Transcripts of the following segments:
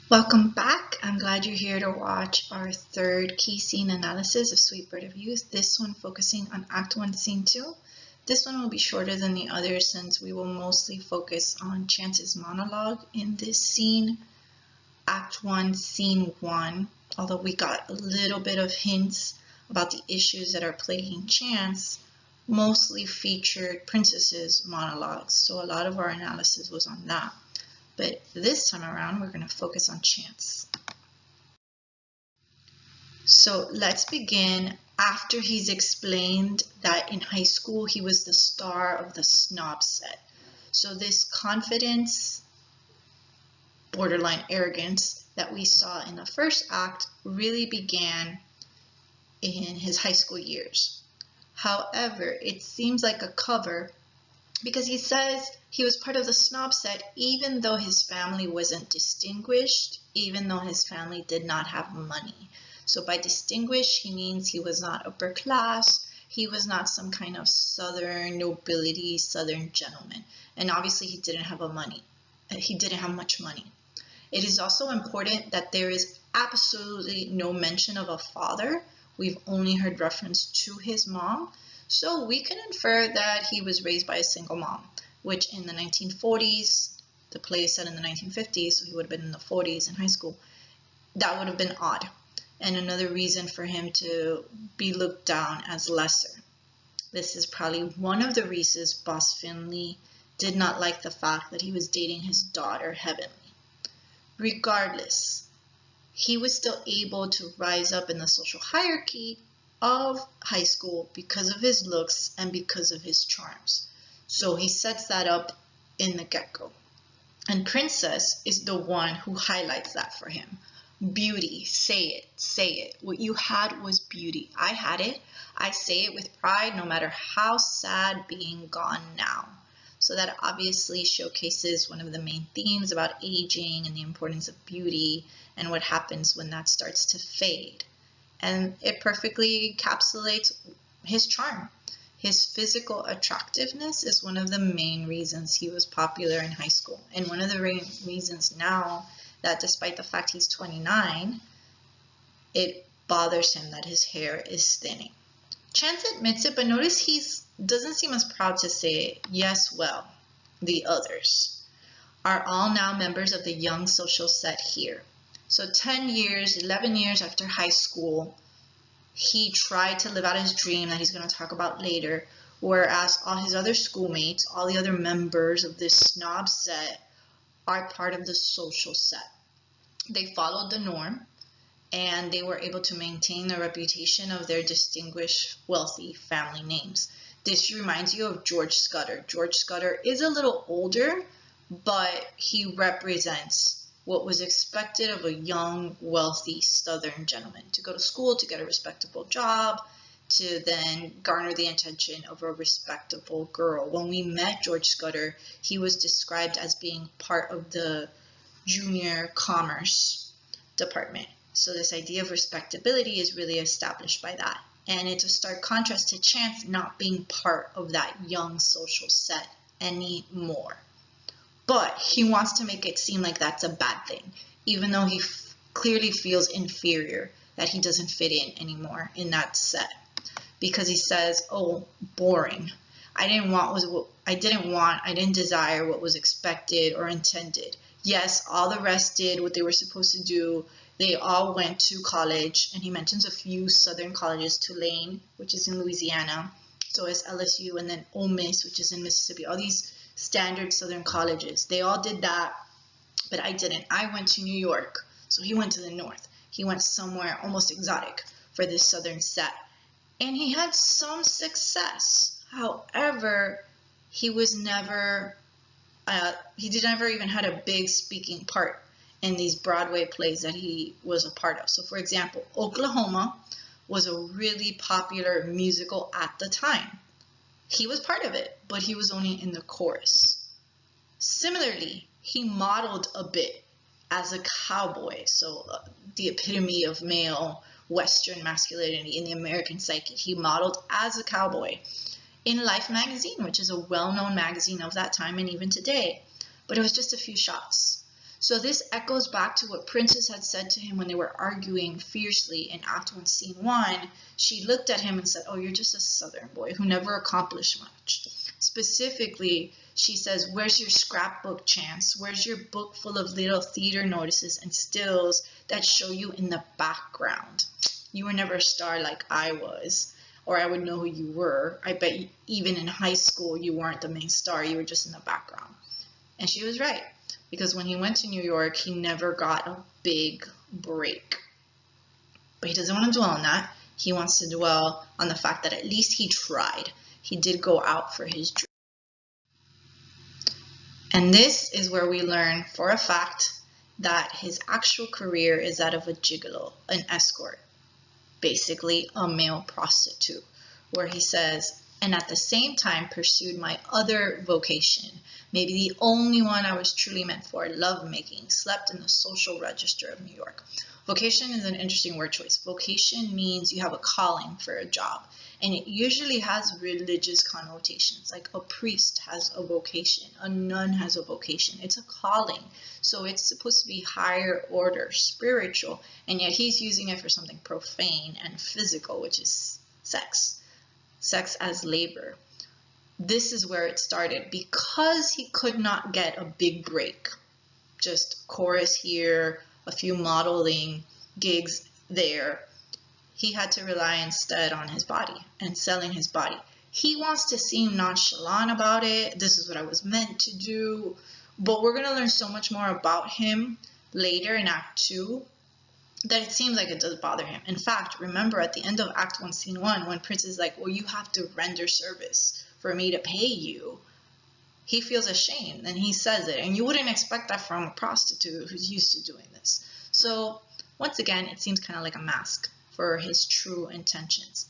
Welcome back. I'm glad you're here to watch our third key scene analysis of Sweet Bird of Youth, this one focusing on Act 1, Scene 2. This one will be shorter than the others since we will mostly focus on Chance's monologue in this scene, Act 1, Scene 1. Although we got a little bit of hints about the issues that are plaguing Chance, mostly featured Princess's monologues, so a lot of our analysis was on that. But this time around, we're going to focus on Chance. So let's begin after he's explained that in high school he was the star of the snob set. So this confidence, borderline arrogance that we saw in the first act really began in his high school years. However, it seems like a cover because he says he was part of the snob set even though his family wasn't distinguished, even though his family did not have money. So by distinguished, he means he was not upper class, he was not some kind of southern nobility, southern gentleman. And obviously he didn't have much money. It is also important that there is absolutely no mention of a father. We've only heard reference to his mom. So we can infer that he was raised by a single mom, which in the 1940s, the play is set in the 1950s, so he would have been in the 40s in high school. That would have been odd, and another reason for him to be looked down as lesser. This is probably one of the reasons Boss Finley did not like the fact that he was dating his daughter, Heavenly. Regardless, he was still able to rise up in the social hierarchy of high school because of his looks and because of his charms. So he sets that up in the get-go. And Princess is the one who highlights that for him. Beauty, say it, say it. What you had was beauty. I had it. I say it with pride no matter how sad being gone now. So that obviously showcases one of the main themes about aging and the importance of beauty and what happens when that starts to fade. And it perfectly encapsulates his charm. His physical attractiveness is one of the main reasons he was popular in high school. And one of the reasons now that despite the fact he's 29, it bothers him that his hair is thinning. Chance admits it, but notice he doesn't seem as proud to say it. Yes, well, the others are all now members of the young social set here. So 10 years, 11 years after high school, he tried to live out his dream that he's going to talk about later, whereas all his other schoolmates, all the other members of this snob set are part of the social set. They followed the norm, and they were able to maintain the reputation of their distinguished, wealthy family names. This reminds you of George Scudder. George Scudder is a little older, but he represents what was expected of a young, wealthy Southern gentleman, to go to school, to get a respectable job, to then garner the attention of a respectable girl. When we met George Scudder, he was described as being part of the junior commerce department. So this idea of respectability is really established by that. And it's a stark contrast to Chance not being part of that young social set anymore. But he wants to make it seem like that's a bad thing, even though he clearly feels inferior, that he doesn't fit in anymore in that set. Because he says, oh, boring. I didn't desire what was expected or intended. Yes, all the rest did what they were supposed to do. They all went to college, and he mentions a few southern colleges, Tulane, which is in Louisiana, so is LSU, and then Ole Miss, which is in Mississippi. All these standard southern colleges. They all did that, but I didn't. I went to New York, so he went to the north. He went somewhere almost exotic for this southern set, and he had some success. However, he never even had a big speaking part in these Broadway plays that he was a part of. So for example, Oklahoma was a really popular musical at the time. He was part of it, but he was only in the chorus. Similarly, he modeled a bit as a cowboy, so the epitome of male Western masculinity in the American psyche. He modeled as a cowboy in Life magazine, which is a well-known magazine of that time and even today. But it was just a few shots. So this echoes back to what Princess had said to him when they were arguing fiercely in Act 1, Scene 1. She looked at him and said, "Oh, you're just a Southern boy who never accomplished much." Specifically, she says, "Where's your scrapbook, Chance? Where's your book full of little theater notices and stills that show you in the background? You were never a star like I was, or I would know who you were. I bet even in high school you weren't the main star, you were just in the background." And she was right, because when he went to New York, he never got a big break. But he doesn't want to dwell on that. He wants to dwell on the fact that at least he tried. He did go out for his dream. And this is where we learn for a fact that his actual career is that of a gigolo, an escort, basically a male prostitute, where he says, "And at the same time pursued my other vocation, maybe the only one I was truly meant for, lovemaking, slept in the social register of New York." Vocation is an interesting word choice. Vocation means you have a calling for a job, and it usually has religious connotations. Like a priest has a vocation, a nun has a vocation. It's a calling, so it's supposed to be higher order, spiritual, and yet he's using it for something profane and physical, which is sex as labor. This is where it started. Because he could not get a big break, just chorus here, a few modeling gigs there, he had to rely instead on his body and selling his body. He wants to seem nonchalant about it. This is what I was meant to do. But we're going to learn so much more about him later in Act 2 that it seems like it does bother him. In fact, remember at the end of Act 1, Scene 1, when Prince is like, "Well, you have to render service for me to pay you," he feels ashamed and he says it. And you wouldn't expect that from a prostitute who's used to doing this. So once again, it seems kind of like a mask for his true intentions.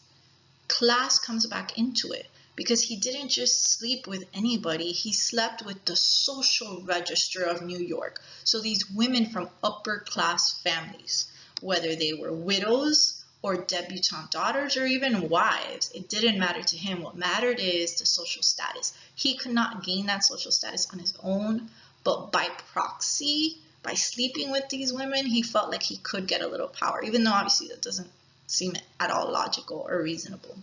Class comes back into it because he didn't just sleep with anybody. He slept with the social register of New York. So these women from upper class families, whether they were widows or debutante daughters or even wives, it didn't matter to him. What mattered is the social status. He could not gain that social status on his own, but by proxy, by sleeping with these women, he felt like he could get a little power, even though obviously that doesn't seem at all logical or reasonable.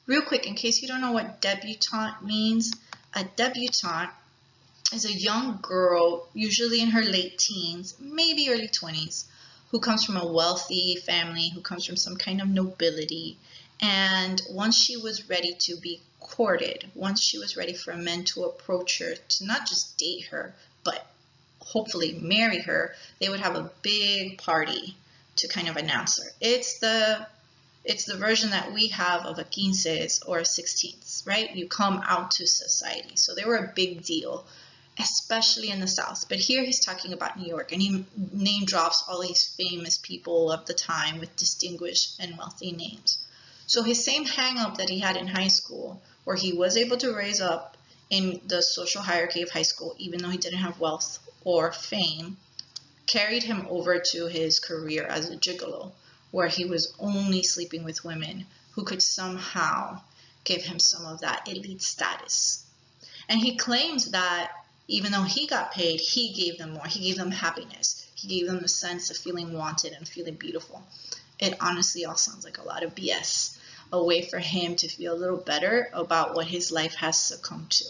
Real quick, in case you don't know what debutante means, a debutante is a young girl, usually in her late teens, maybe early 20s, who comes from a wealthy family, who comes from some kind of nobility. And once she was ready to be courted, once she was ready for men to approach her, to not just date her, but hopefully marry her, they would have a big party to kind of announce her. It's the version that we have of a quinces or a sixteenths, right? You come out to society. So they were a big deal, especially in the South. But here he's talking about New York, and he name drops all these famous people of the time with distinguished and wealthy names. So his same hang-up that he had in high school, where he was able to raise up in the social hierarchy of high school, even though he didn't have wealth or fame, carried him over to his career as a gigolo, where he was only sleeping with women who could somehow give him some of that elite status. And he claims that even though he got paid, he gave them more. He gave them happiness. He gave them the sense of feeling wanted and feeling beautiful. It honestly all sounds like a lot of BS, a way for him to feel a little better about what his life has succumbed to.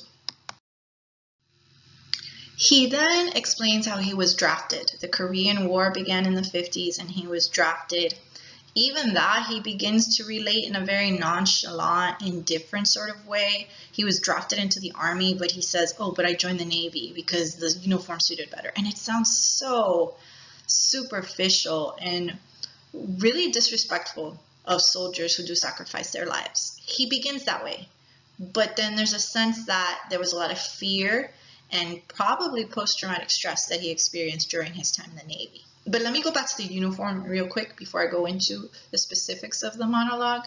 He then explains how he was drafted. The Korean War began in the 50s and he was drafted. Even that he begins to relate in a very nonchalant, indifferent sort of way. He was drafted into the army, but he says, "Oh, but I joined the Navy because the uniform suited better." And it sounds so superficial and really disrespectful of soldiers who do sacrifice their lives. He begins that way. But then there's a sense that there was a lot of fear and probably post-traumatic stress that he experienced during his time in the Navy. But let me go back to the uniform real quick before I go into the specifics of the monologue.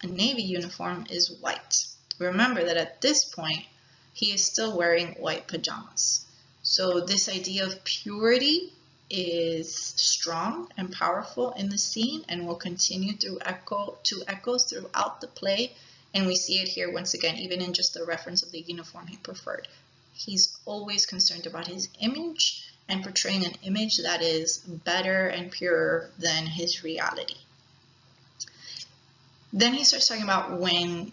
A Navy uniform is white. Remember that at this point, he is still wearing white pajamas. So this idea of purity is strong and powerful in the scene and will continue to echoes throughout the play. And we see it here once again, even in just the reference of the uniform he preferred. He's always concerned about his image and portraying an image that is better and purer than his reality. Then he starts talking about when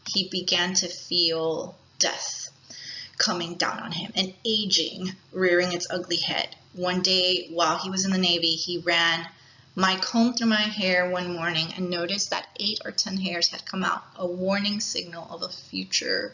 he began to feel death coming down on him and aging rearing its ugly head. One day while he was in the Navy, he ran my comb through my hair one morning and noticed that 8 or 10 hairs had come out, a warning signal of a future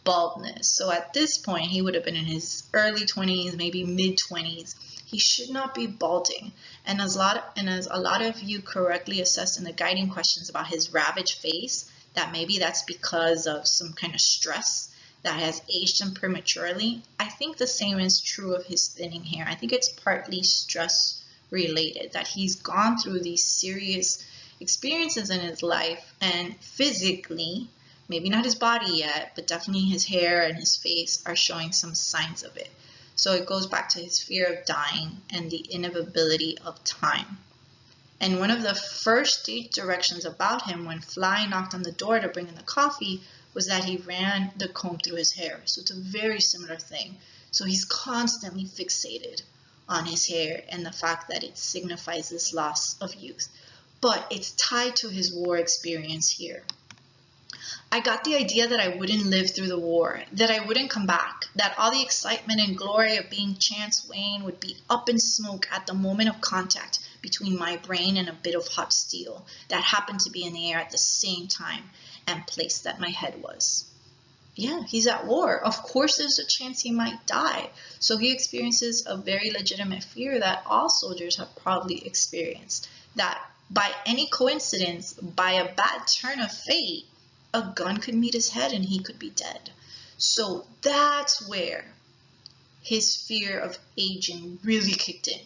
baldness. So at this point, he would have been in his early 20s, maybe mid 20s. He should not be balding. And as a lot of you correctly assessed in the guiding questions about his ravaged face, that maybe that's because of some kind of stress that has aged him prematurely. I think the same is true of his thinning hair. I think it's partly stress related, that he's gone through these serious experiences in his life, and physically, maybe not his body yet, but definitely his hair and his face are showing some signs of it. So it goes back to his fear of dying and the inevitability of time. And one of the first stage directions about him when Fly knocked on the door to bring in the coffee was that he ran the comb through his hair. So it's a very similar thing. So he's constantly fixated on his hair and the fact that it signifies this loss of youth. But it's tied to his war experience here. I got the idea that I wouldn't live through the war, that I wouldn't come back, that all the excitement and glory of being Chance Wayne would be up in smoke at the moment of contact between my brain and a bit of hot steel that happened to be in the air at the same time and place that my head was. Yeah, he's at war. Of course there's a chance he might die. So he experiences a very legitimate fear that all soldiers have probably experienced, that by any coincidence, by a bad turn of fate, a gun could meet his head and he could be dead. So that's where his fear of aging really kicked in,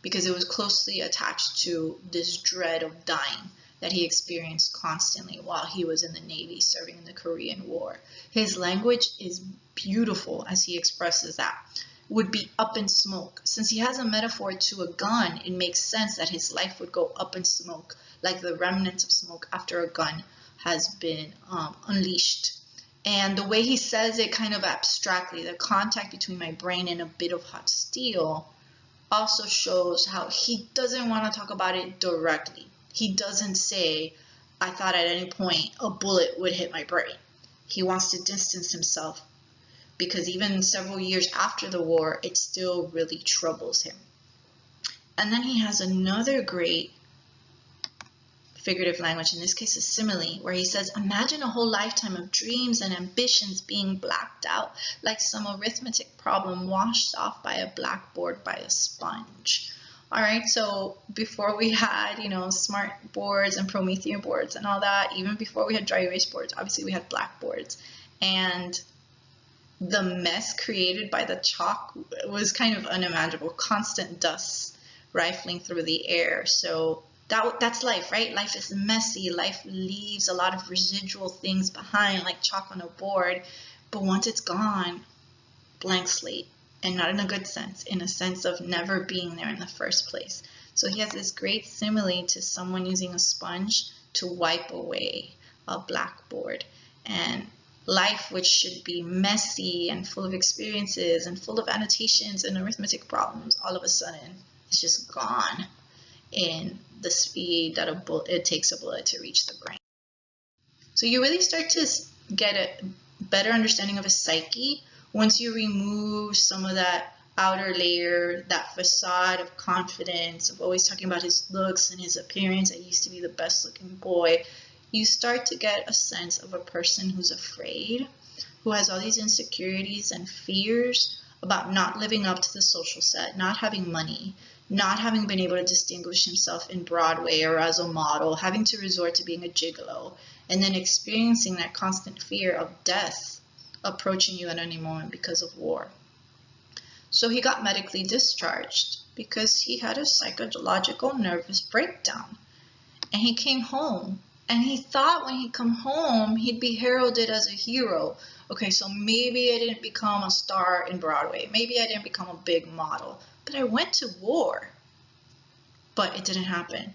because it was closely attached to this dread of dying that he experienced constantly while he was in the Navy serving in the Korean War. His language is beautiful as he expresses that. Would be up in smoke. Since he has a metaphor to a gun, it makes sense that his life would go up in smoke, like the remnants of smoke after a gun has been unleashed. And the way he says it kind of abstractly, the contact between my brain and a bit of hot steel, also shows how he doesn't want to talk about it directly. He doesn't say, I thought at any point a bullet would hit my brain. He wants to distance himself because even several years after the war, it still really troubles him. And then he has another great figurative language, in this case a simile, where he says, imagine a whole lifetime of dreams and ambitions being blacked out like some arithmetic problem washed off by a blackboard by a sponge. All right, so before we had, smart boards and Promethean boards and all that, even before we had dry erase boards, obviously we had blackboards. And the mess created by the chalk was kind of unimaginable, constant dust rifling through the air. So that's life, right? Life is messy. Life leaves a lot of residual things behind, like chalk on a board. But once it's gone, blank slate. And not in a good sense, in a sense of never being there in the first place. So he has this great simile to someone using a sponge to wipe away a blackboard. And life, which should be messy and full of experiences and full of annotations and arithmetic problems, all of a sudden is just gone in the speed that it takes a bullet to reach the brain. So you really start to get a better understanding of his psyche once you remove some of that outer layer, that facade of confidence, of always talking about his looks and his appearance. I used to be the best looking boy. You start to get a sense of a person who's afraid, who has all these insecurities and fears about not living up to the social set, not having money, not having been able to distinguish himself in Broadway or as a model, having to resort to being a gigolo, and then experiencing that constant fear of death approaching you at any moment because of war. So he got medically discharged because he had a psychological nervous breakdown. And he came home, and he thought when he'd come home, he'd be heralded as a hero. Okay, so maybe I didn't become a star in Broadway. Maybe I didn't become a big model, but I went to war. But it didn't happen.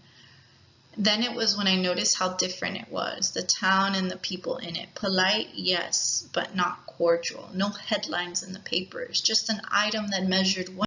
Then it was when I noticed how different it was, the town and the people in it. Polite, yes, but not cordial. No headlines in the papers, just an item that measured